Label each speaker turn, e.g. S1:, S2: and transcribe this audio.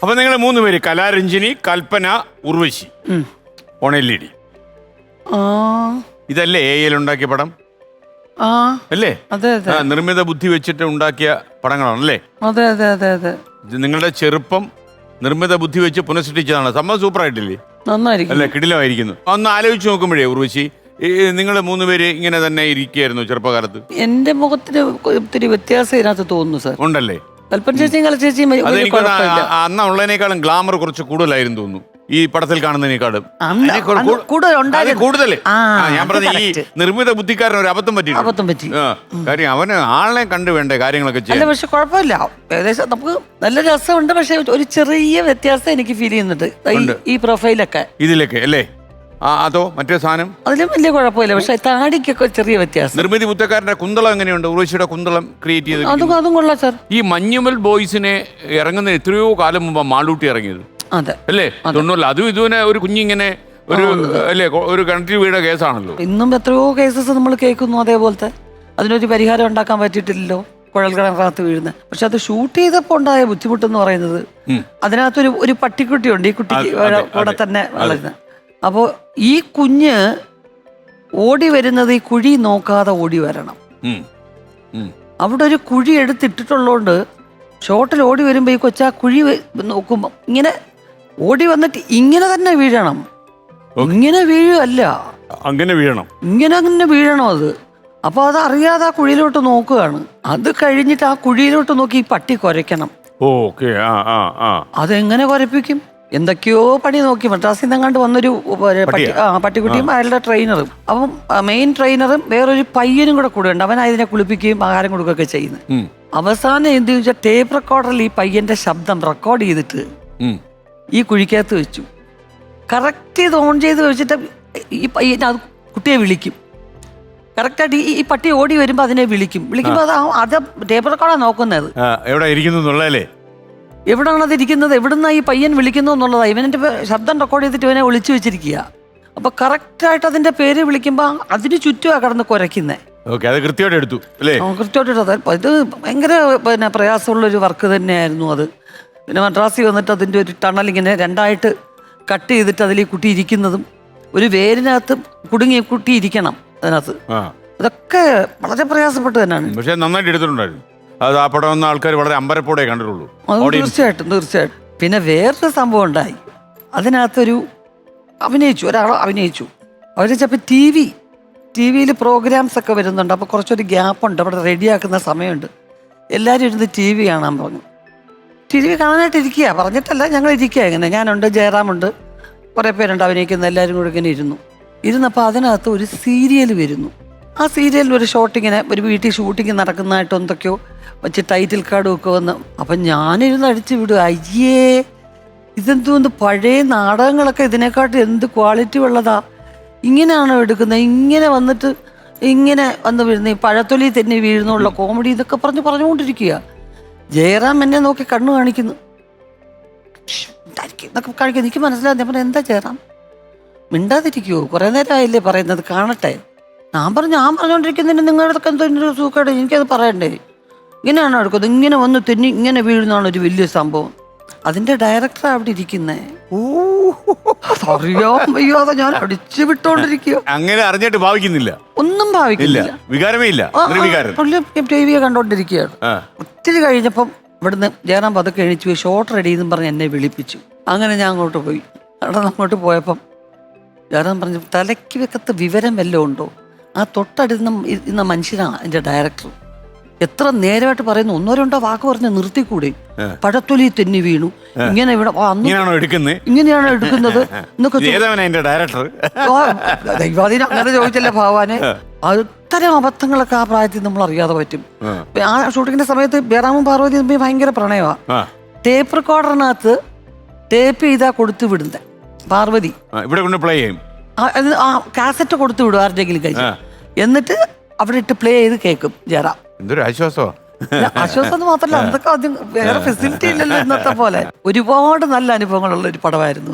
S1: അപ്പൊ നിങ്ങൾ 3 പേര് കലാരഞ്ജിനി, കൽപ്പന, ഉർവശി, ഓണെല്ലിഡി. ഇതല്ലേ AIയിൽ ഉണ്ടാക്കിയ പടം അല്ലേ? നിർമ്മിത ബുദ്ധി വെച്ചിട്ട് ഉണ്ടാക്കിയ പടങ്ങളാണല്ലേ?
S2: അതെ അതെ അതെ അതെ.
S1: നിങ്ങളുടെ ചെറുപ്പം നിർമ്മിത ബുദ്ധി വെച്ച് പുനഃസൃഷ്ടിച്ചതാണ്. സംഭവം സൂപ്പർ ആയിട്ടില്ലേ?
S2: നന്നായിരിക്കും
S1: അല്ലേ? കിടിലമായിരിക്കുന്നു. ഒന്ന് ആലോചിച്ച് നോക്കുമ്പോഴേ ഉർവശി, നിങ്ങൾ 3 പേര് ഇങ്ങനെ തന്നെ ഇരിക്കുകയായിരുന്നു ചെറുപ്പകാലത്ത്?
S2: എന്റെ മുഖത്തിന് ഒത്തിരി വ്യത്യാസം ഇതിനകത്ത് തോന്നുന്നു സാർ.
S1: ഉണ്ടല്ലേ?
S2: കൽപ്പന ചേച്ചിയും കല ചേച്ചിയും
S1: അന്ന് ഉള്ളതിനേക്കാളും ഗ്ലാമർ കുറച്ച് കൂടുതലായിരുന്നു തോന്നുന്നു ഈ പടത്തിൽ കാണുന്നതിനേക്കാളും. കൂടുതൽ ഞാൻ പറഞ്ഞ ഈ നിർമ്മിത ബുദ്ധിക്കാരൻ ഒരു അബദ്ധം പറ്റി. കാര്യം അവന് ആളെ കണ്ടു വേണ്ടേ കാര്യങ്ങളൊക്കെ ചെയ്യാൻ.
S2: പക്ഷെ കുഴപ്പമില്ല, ഏകദേശം നമുക്ക് നല്ല രസമുണ്ട്. പക്ഷെ ഒരു ചെറിയ വ്യത്യാസം എനിക്ക് ഫീൽ ചെയ്യുന്നുണ്ട് ഈ പ്രൊഫൈലൊക്കെ ഇതിലൊക്കെ
S1: അല്ലേ? അതോ മറ്റേ സാധനം
S2: അതിലും വലിയ കുഴപ്പമില്ല, പക്ഷെ താടിക്കൊക്കെ ചെറിയ വ്യത്യാസം.
S1: നിർമ്മിതി ബുദ്ധക്കാരന്റെ കുന്തളം എങ്ങനെയുണ്ട്? ഉർവശിയുടെ കുന്തളം ക്രിയേറ്റ് ചെയ്ത്
S2: അതും കൊള്ളാം സാർ.
S1: ഈ മഞ്ഞുമൽ ബോയ്സിനെ ഇറങ്ങുന്ന എത്രയോ കാലം മുമ്പ് മാളൂട്ടി ഇറങ്ങിയത് അല്ലേ? 90 അതും ഇതുവരെ ഒരു കുഞ്ഞിങ്ങനെ ഒരു അല്ലേ ഒരു കൺട്രി വീടെ കേസാണല്ലോ.
S2: ഇന്നും എത്രയോ കേസസ് നമ്മൾ കേൾക്കുന്നു അതേപോലത്തെ. അതിനൊരു പരിഹാരം ഉണ്ടാക്കാൻ പറ്റിയിട്ടില്ലല്ലോ, കുഴൽ കിണറിനകത്ത് വീഴുന്നത്. പക്ഷെ അത് ഷൂട്ട് ചെയ്തപ്പോൾ ഉണ്ടായ ബുദ്ധിമുട്ടെന്ന് പറയുന്നത് അതിനകത്തൊരു പട്ടിക്കുട്ടിയുണ്ട്, ഈ കുട്ടിക്ക് കൂടെ തന്നെ വളരുന്നത്. അപ്പോൾ ഈ കുഞ്ഞ് ഓടി വരുന്നത് ഈ കുഴി നോക്കാതെ ഓടി വരണം. അവിടെ ഒരു കുഴി എടുത്തിട്ടിട്ടുള്ളതുകൊണ്ട് ഷോട്ടിൽ ഓടി വരുമ്പോൾ ഈ കൊച്ചാ കുഴി നോക്കുമ്പോൾ ഇങ്ങനെ ഓടി വന്നിട്ട് ഇങ്ങനെ തന്നെ വീഴണം. ഇങ്ങനെ വീഴുകയല്ല, അങ്ങനെ വീഴണം, ഇങ്ങനെ വീഴണം അത്. അപ്പോൾ അത് അറിയാതെ ആ കുഴിയിലോട്ട് നോക്കുകയാണ്. അത് കഴിഞ്ഞിട്ട് ആ കുഴിയിലോട്ട് നോക്കി ഈ പട്ടി കുരയ്ക്കണം. അതെങ്ങനെ കുരപ്പിക്കും? എന്തൊക്കെയോ പണി നോക്കി. മദ്രാസിൽ നിന്നെങ്ങാണ്ട് വന്നൊരു പട്ടിക്കുട്ടിയും അയാളുടെ ട്രെയിനറും. അപ്പം മെയിൻ ട്രെയിനറും വേറൊരു പയ്യനും കൂടെ ഉണ്ട്. അവൻ അതിനെ കുളിപ്പിക്കുകയും ആഹാരം കൊടുക്കുകയൊക്കെ ചെയ്യുന്നത്. അവസാനം എന്ത് ചോദിച്ചാൽ ടേപ്പ് റെക്കോർഡറിൽ ഈ പയ്യന്റെ ശബ്ദം റെക്കോർഡ് ചെയ്തിട്ട് ഈ കുഴിക്കകത്ത് വെച്ചു. കറക്റ്റ് ഇത് ഓൺ ചെയ്ത് വെച്ചിട്ട് ഈ പയ്യൻ അത് കുട്ടിയെ വിളിക്കും. കറക്റ്റായിട്ട് ഈ പട്ടി ഓടി വരുമ്പോൾ അതിനെ വിളിക്കുമ്പോൾ അത് ടേപ്പ് റെക്കോർഡാണ് നോക്കുന്നത്. എവിടാണ് അത് ഇരിക്കുന്നത്, എവിടുന്നാ ഈ പയ്യൻ വിളിക്കുന്നു എന്നുള്ളതാണ്. ഇവൻ്റെ ശബ്ദം റെക്കോർഡ് ചെയ്തിട്ട് ഇവനെ ഒളിച്ചു വെച്ചിരിക്കുക. അപ്പൊ കറക്റ്റായിട്ട് അതിന്റെ പേര് വിളിക്കുമ്പോൾ അതിന് ചുറ്റുമാ കിടന്ന് കുരയ്ക്കുന്നത്. കൃത്യമായിട്ട് എടുത്തു. ഇത് ഭയങ്കര പ്രയാസമുള്ളൊരു വർക്ക് തന്നെയായിരുന്നു അത്. പിന്നെ മദ്രാസിൽ വന്നിട്ട് അതിൻ്റെ ഒരു ടണൽ ഇങ്ങനെ 2ആയിട്ട് കട്ട് ചെയ്തിട്ട് അതിൽ ഈ കുട്ടി ഇരിക്കുന്നതും ഒരു വേരിനകത്ത് കുടുങ്ങി കുട്ടി ഇരിക്കണം അതിനകത്ത്. അതൊക്കെ വളരെ പ്രയാസപ്പെട്ട് തന്നെയാണ്. പക്ഷെ നന്നായിട്ട് എടുത്തിട്ടുണ്ടായിരുന്നു. അത് ആ പടം വന്ന ആൾക്കാർ വളരെ അമ്പരപ്പോടെ കണ്ടിട്ടുള്ളൂ. തീർച്ചയായിട്ടും. പിന്നെ വേറൊരു സംഭവം ഉണ്ടായി. അതിനകത്തൊരു ഒരാൾ അഭിനയിച്ചു. അവർ ചിലപ്പോൾ ടി വിയിൽ പ്രോഗ്രാംസ് ഒക്കെ വരുന്നുണ്ട്. അപ്പോൾ കുറച്ചൊരു ഗ്യാപ്പുണ്ട്, അവിടെ റെഡിയാക്കുന്ന സമയമുണ്ട്. എല്ലാവരും ഇരുന്ന് TV കാണാൻ പറഞ്ഞു. TV കാണാനായിട്ട് ഇരിക്കുക, പറഞ്ഞിട്ടല്ല, ഞങ്ങൾ ഇരിക്കുക. ഇങ്ങനെ ഞാനുണ്ട്, ജയറാമുണ്ട്, കുറേ പേരുണ്ട് അഭിനയിക്കുന്ന. എല്ലാവരും കൂടെ ഇങ്ങനെ ഇരുന്നപ്പോൾ അതിനകത്ത് ഒരു സീരിയൽ വരുന്നു. ആ സീരിയലിൽ ഒരു ഷോട്ടിങ്ങിനെ ഒരു വീട്ടിൽ ഷൂട്ടിങ് നടക്കുന്നതായിട്ട് എന്തൊക്കെയോ വെച്ച് ടൈറ്റിൽ കാർഡും ഒക്കെ വന്ന്. അപ്പം ഞാനിരുന്ന് അടിച്ചു വിടുക, അയ്യേ ഇതെന്തോന്ന് പഴയ നാടകങ്ങളൊക്കെ ഇതിനെക്കാട്ടും എന്ത് ക്വാളിറ്റി ഉള്ളതാ, ഇങ്ങനെയാണോ എടുക്കുന്നത്, ഇങ്ങനെ വന്നിട്ട് ഇങ്ങനെ വന്ന് വീഴുന്ന ഈ പഴത്തൊലി തന്നെ വീഴുന്നുള്ള കോമഡി ഇതൊക്കെ പറഞ്ഞുകൊണ്ടിരിക്കുക. ജയറാം എന്നെ നോക്കി കണ്ണു കാണിക്കുന്നു എന്നൊക്കെ കാണിക്കുന്നു. എനിക്ക് മനസ്സിലാകും. ഞാൻ പറഞ്ഞു, എന്താ ജയറാം മിണ്ടാതിരിക്കുവോ, കുറേ നേരമായില്ലേ പറയുന്നത്, കാണട്ടെ. ഞാൻ പറഞ്ഞുകൊണ്ടിരിക്കുന്നതിന് നിങ്ങളതൊക്കെ എന്തോ സൂക്കേട്, എനിക്കത് പറയണ്ടേ. ഇങ്ങനെയാണോ എടുക്കുന്നത്, ഇങ്ങനെ വന്ന് തെന്നി ഇങ്ങനെ വീഴുന്നതാണ് ഒരു വലിയ സംഭവം. അതിന്റെ ഡയറക്ടർ അവിടെ ഇരിക്കുന്നേ. അറിയാൻ വയ്യാതെ ഞാൻ അടിച്ചു വിട്ടോണ്ടിരിക്കുക. അങ്ങനെ അറിഞ്ഞിട്ട് ഭാവിക്കുന്നില്ല, ഒന്നും ഭാവിക്കുന്നില്ല, വികാരമേ ഇല്ല. TV കണ്ടോണ്ടിരിക്കുകയാണ്. ഒത്തിരി കഴിഞ്ഞപ്പം ഇവിടുന്ന് ജയറാം പതുക്കെ എണിച്ചു പോയി ഷോട്ട് റെഡി എന്നും പറഞ്ഞ് എന്നെ വിളിപ്പിച്ചു. അങ്ങനെ ഞാൻ അങ്ങോട്ട് പോയി. അവിടെ അങ്ങോട്ട് പോയപ്പം ജയറാം പറഞ്ഞു, തലയ്ക്ക് വെക്കത്ത് വിവരം വല്ലതും ഉണ്ടോ? ആ തൊട്ടടുന്ന മനുഷ്യനാണ് എൻ്റെ ഡയറക്ടർ. എത്ര നേരമായിട്ട് പറയുന്നു, 1-2 വാക്ക് പറഞ്ഞ് നിർത്തിക്കൂടെ? പഴത്തൊലി തെന്നി വീണു, ഇങ്ങനെ ഇവിടെ ഇങ്ങനെയാണോ എടുക്കുന്നത് എന്നൊക്കെ. ദൈവാധീനം അങ്ങനെ ചോദിച്ചല്ലേ ഭഗവാനെ. അത്തരം അബദ്ധങ്ങളൊക്കെ ആ പ്രായത്തിൽ നമ്മൾ അറിയാതെ പറ്റും. ആ ഷൂട്ടിങ്ങിന്റെ സമയത്ത് ജയറാമും പാർവതി ഭയങ്കര പ്രണയമാണ്. ടേപ്പ് റെക്കോർഡറിനകത്ത് ടേപ്പ് ചെയ്താ കൊടുത്തു വിടുന്നത് പാർവതി കാസറ്റ് കൊടുത്തു വിടും ആരുടെങ്കിലും കൈ. എന്നിട്ട് അവിടെ ഇട്ട് പ്ലേ ചെയ്ത് കേൾക്കും ജയറാം. എന്തൊരു ആശ്വാസം എന്ന് മാത്രമല്ല, അതൊക്കെ ആദ്യം വേറെ ഫെസിലിറ്റി ഇല്ലല്ലോ ഇന്നത്തെ പോലെ. ഒരുപാട് നല്ല അനുഭവങ്ങളുള്ള ഒരു പടമായിരുന്നു.